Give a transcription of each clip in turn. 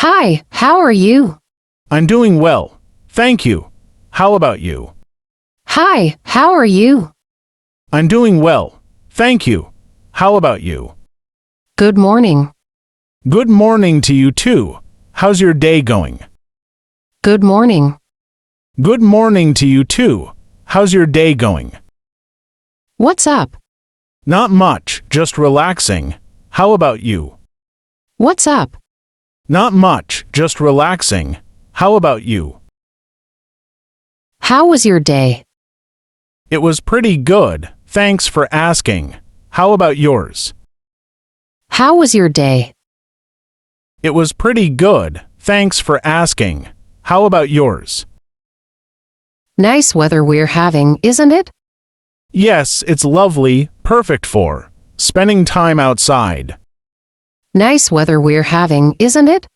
Hi, how are you? I'm doing well, thank you. How about you? Hi, how are you? I'm doing well, thank you. How about you? Good morning. Good morning to you too. How's your day going? Good morning. Good morning to you too. How's your day going? What's up? Not much, just relaxing. How about you? What's up? Not much, just relaxing. How about you? How was your day? It was pretty good, thanks for asking. How about yours? How was your day? It was pretty good, thanks for asking. How about yours? Nice weather we're having, isn't it? Yes, it's lovely, perfect for spending time outside. Nice weather we're having, isn't it?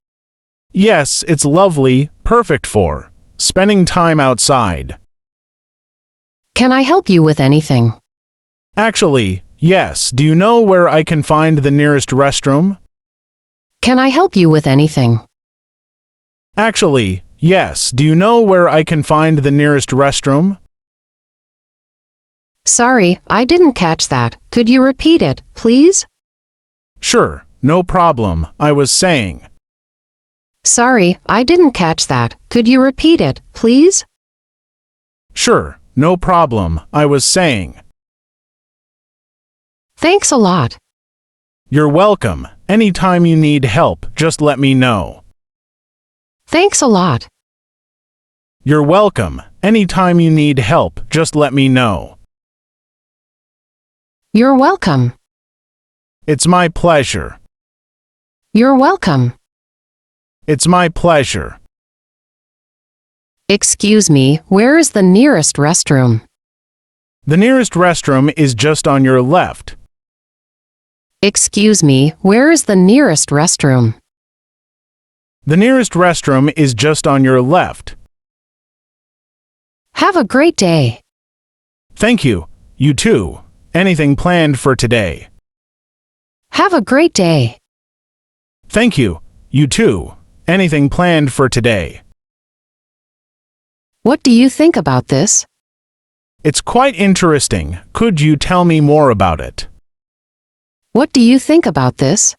Yes, it's lovely, perfect for spending time outside. Can I help you with anything? Actually, yes. Do you know where I can find the nearest restroom? Can I help you with anything? Actually, yes. Do you know where I can find the nearest restroom? Sorry, I didn't catch that. Could you repeat it, please? Sure, no problem. I was saying. Sorry, I didn't catch that. Could you repeat it, please? Sure, no problem. I was saying. Thanks a lot. You're welcome. Anytime you need help, just let me know. Thanks a lot. You're welcome. Anytime you need help, just let me know. You're welcome. It's my pleasure. You're welcome. It's my pleasure. Excuse me, where is the nearest restroom? The nearest restroom is just on your left. Excuse me, where is the nearest restroom? The nearest restroom is just on your left. Have a great day. Thank you. You too. Anything planned for today? Have a great day. Thank you. You too. Anything planned for today? What do you think about this? It's quite interesting. Could you tell me more about it? What do you think about this?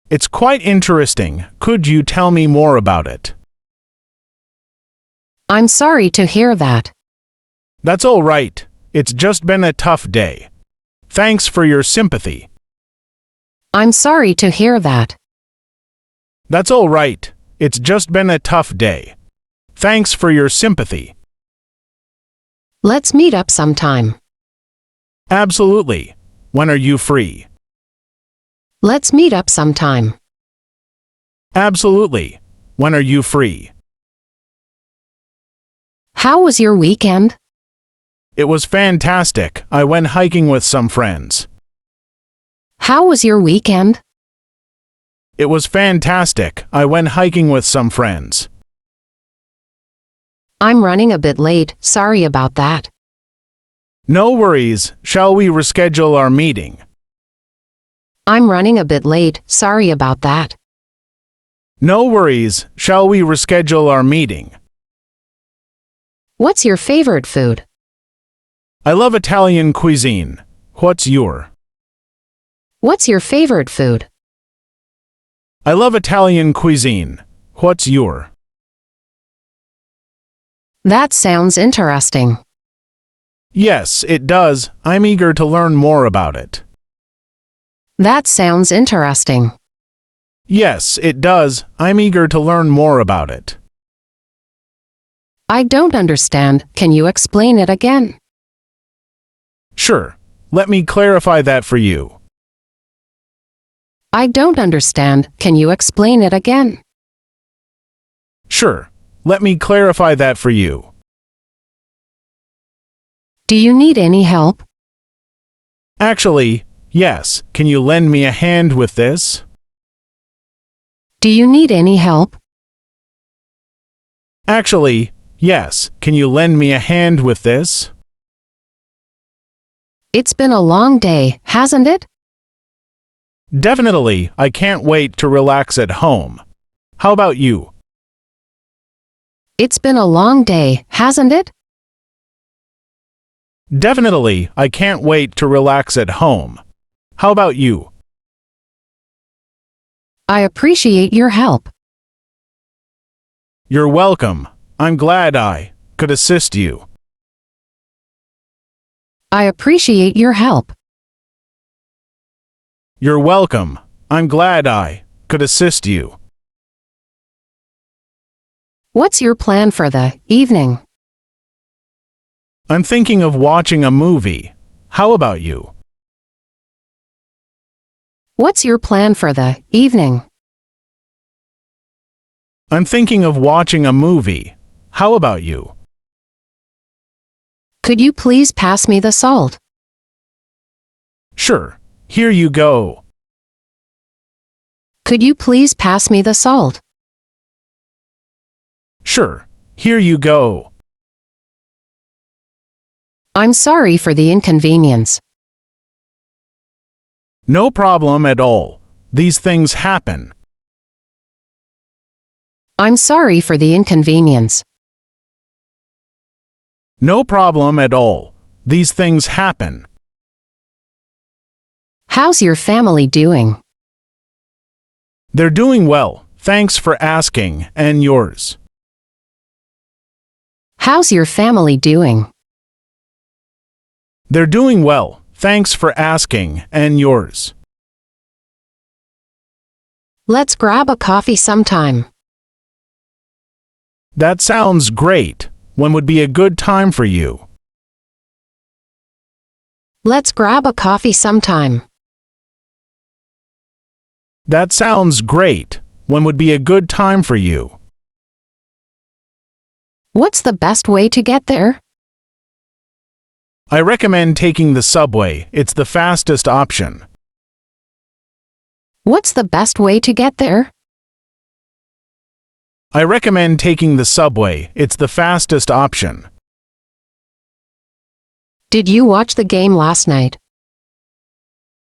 It's quite interesting. Could you tell me more about it? I'm sorry to hear that. That's all right. It's just been a tough day. Thanks for your sympathy. I'm sorry to hear that. That's all right. It's just been a tough day. Thanks for your sympathy. Let's meet up sometime. Absolutely. When are you free? Let's meet up sometime. Absolutely. When are you free? How was your weekend? It was fantastic. I went hiking with some friends. How was your weekend? It was fantastic. I went hiking with some friends. I'm running a bit late, sorry about that. No worries. Shall we reschedule our meeting? I'm running a bit late, sorry about that. No worries. Shall we reschedule our meeting? What's your favorite food? I love Italian cuisine. What's your? What's your favorite food? I love Italian cuisine. What's your? That sounds interesting. Yes, it does. I'm eager to learn more about it. That sounds interesting. Yes, it does. I'm eager to learn more about it. I don't understand. Can you explain it again? Sure. Let me clarify that for you. I don't understand. Can you explain it again? Sure. Let me clarify that for you. Do you need any help? Actually, yes. Can you lend me a hand with this? Do you need any help? Actually, yes. Can you lend me a hand with this? It's been a long day, hasn't it? Definitely. I can't wait to relax at home. How about you? It's been a long day, hasn't it? Definitely, I can't wait to relax at home. How about you? I appreciate your help. You're welcome. I'm glad I could assist you. I appreciate your help. You're welcome. I'm glad I could assist you. What's your plan for the evening? I'm thinking of watching a movie. How about you? What's your plan for the evening? I'm thinking of watching a movie. How about you? Could you please pass me the salt? Sure. Here you go. Could you please pass me the salt? Sure. Here you go. I'm sorry for the inconvenience. No problem at all. These things happen. I'm sorry for the inconvenience. No problem at all. These things happen. How's your family doing? They're doing well. Thanks for asking. And yours? How's your family doing? They're doing well. Thanks for asking. And yours? Let's grab a coffee sometime. That sounds great. When would be a good time for you? Let's grab a coffee sometime. That sounds great. When would be a good time for you? What's the best way to get there? I recommend taking the subway. It's the fastest option. What's the best way to get there? I recommend taking the subway. It's the fastest option. Did you watch the game last night?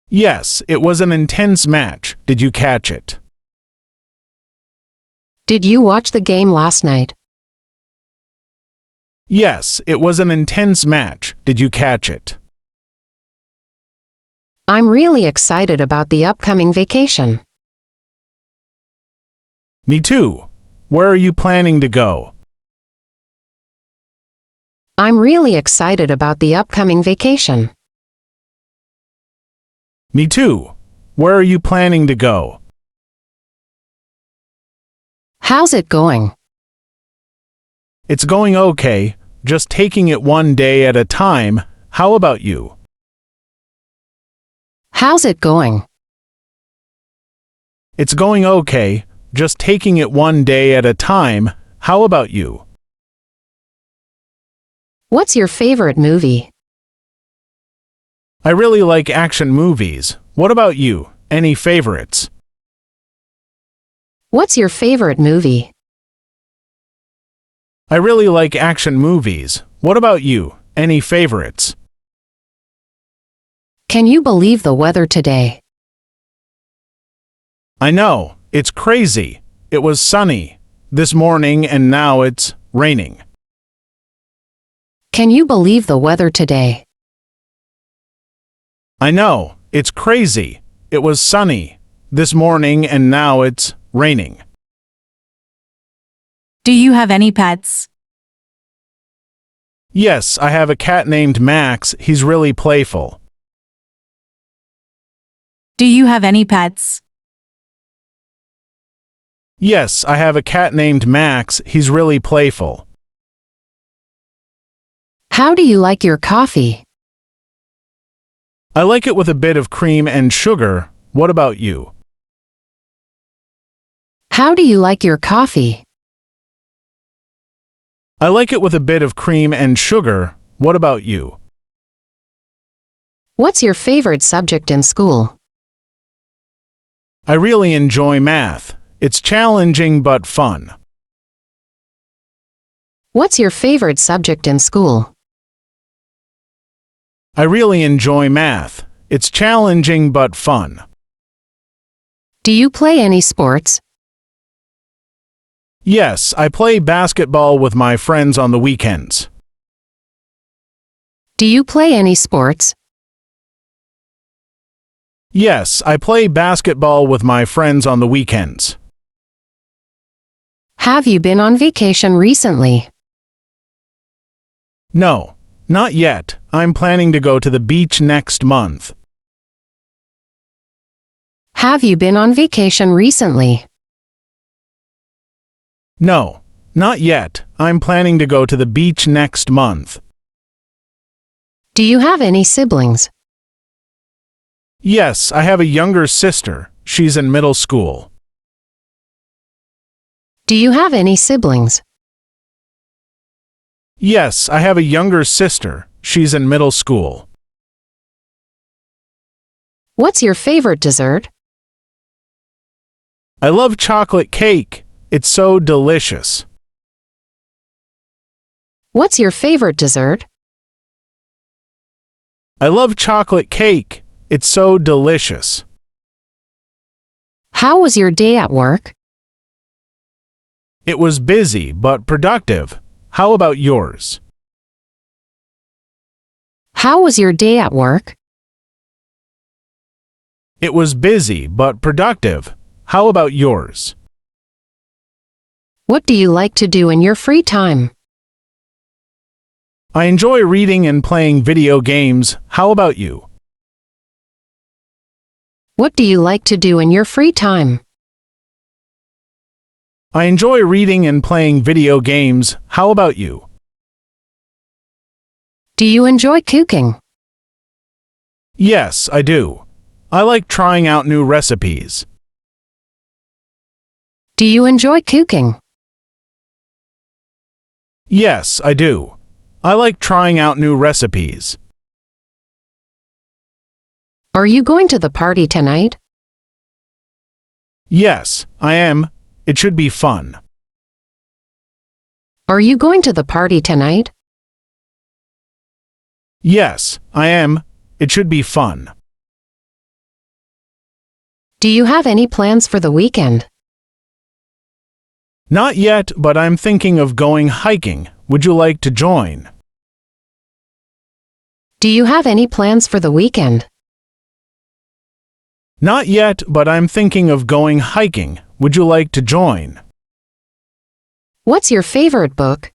Yes, it was an intense match. Did you catch it? Did you watch the game last night? Yes, it was an intense match. Did you catch it? I'm really excited about the upcoming vacation. Me too. Where are you planning to go? I'm really excited about the upcoming vacation. Me too. Where are you planning to go? How's it going? It's going okay, just taking it one day at a time. How about you? How's it going? It's going okay, just taking it one day at a time. How about you? What's your favorite movie? I really like action movies. What about you? Any favorites? What's your favorite movie? I really like action movies. What about you? Any favorites? Can you believe the weather today? I know, it's crazy. It was sunny this morning and now it's raining. Can you believe the weather today? I know, it's crazy. It was sunny this morning and now it's raining. Do you have any pets? Yes, I have a cat named Max. He's really playful. Do you have any pets? Yes, I have a cat named Max. He's really playful. How do you like your coffee? I like it with a bit of cream and sugar. What about you? How do you like your coffee? I like it with a bit of cream and sugar. What about you? What's your favorite subject in school? I really enjoy math. It's challenging but fun. What's your favorite subject in school? I really enjoy math. It's challenging but fun. Do you play any sports? Yes, I play basketball with my friends on the weekends. Do you play any sports? Yes, I play basketball with my friends on the weekends. Have you been on vacation recently? No, not yet. I'm planning to go to the beach next month. Have you been on vacation recently? No, not yet. I'm planning to go to the beach next month. Do you have any siblings? Yes, I have a younger sister. She's in middle school. Do you have any siblings? Yes, I have a younger sister. She's in middle school. What's your favorite dessert? I love chocolate cake. It's so delicious. What's your favorite dessert? I love chocolate cake. It's so delicious. How was your day at work? It was busy but productive. How about yours? How was your day at work? It was busy but productive. How about yours? What do you like to do in your free time? I enjoy reading and playing video games. How about you? What do you like to do in your free time? I enjoy reading and playing video games. How about you? Do you enjoy cooking? Yes, I do. I like trying out new recipes. Do you enjoy cooking? Yes, I do. I like trying out new recipes. Are you going to the party tonight? Yes, I am. It should be fun. Are you going to the party tonight? Yes, I am. It should be fun. Do you have any plans for the weekend? Not yet, but I'm thinking of going hiking. Would you like to join? Do you have any plans for the weekend? Not yet, but I'm thinking of going hiking. Would you like to join? What's your favorite book?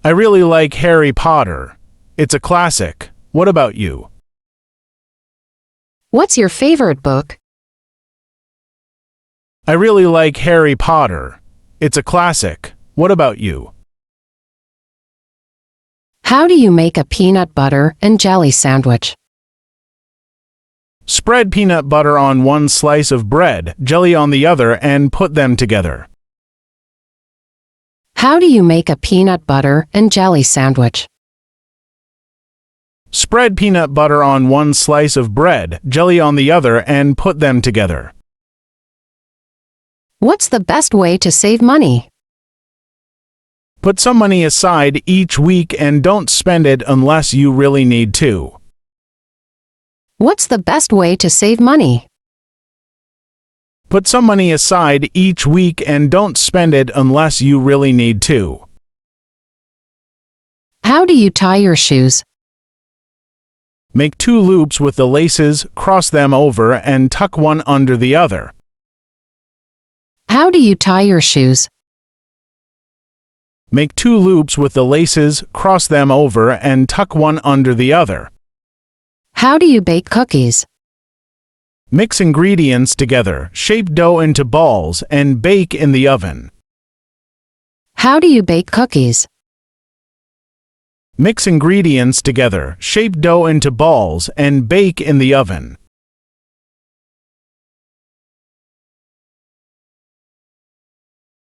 I really like Harry Potter. It's a classic. What about you? What's your favorite book? I really like Harry Potter. It's a classic. What about you? How do you make a peanut butter and jelly sandwich? Spread peanut butter on one slice of bread, jelly on the other, and put them together. How do you make a peanut butter and jelly sandwich? Spread peanut butter on one slice of bread, jelly on the other, and put them together. What's the best way to save money? Put some money aside each week and don't spend it unless you really need to. What's the best way to save money? Put some money aside each week and don't spend it unless you really need to. How do you tie your shoes? Make 2 loops with the laces, cross them over, and tuck one under the other. How do you tie your shoes? Make 2 loops with the laces, cross them over, and tuck one under the other. How do you bake cookies? Mix ingredients together, shape dough into balls, and bake in the oven. How do you bake cookies? Mix ingredients together, shape dough into balls, and bake in the oven.